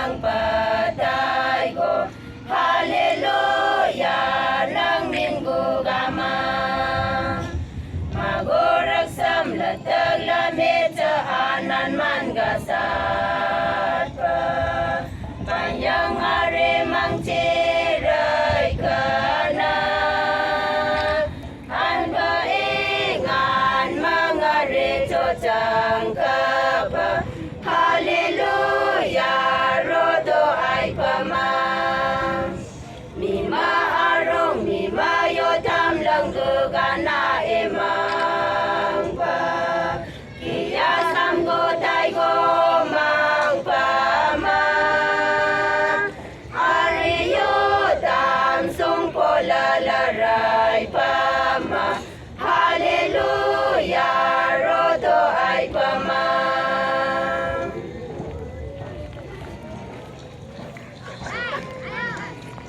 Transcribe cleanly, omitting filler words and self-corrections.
ang patay ko. Haleluya lang minggo gama. Magurag sam latag lamit sa anan man gasa.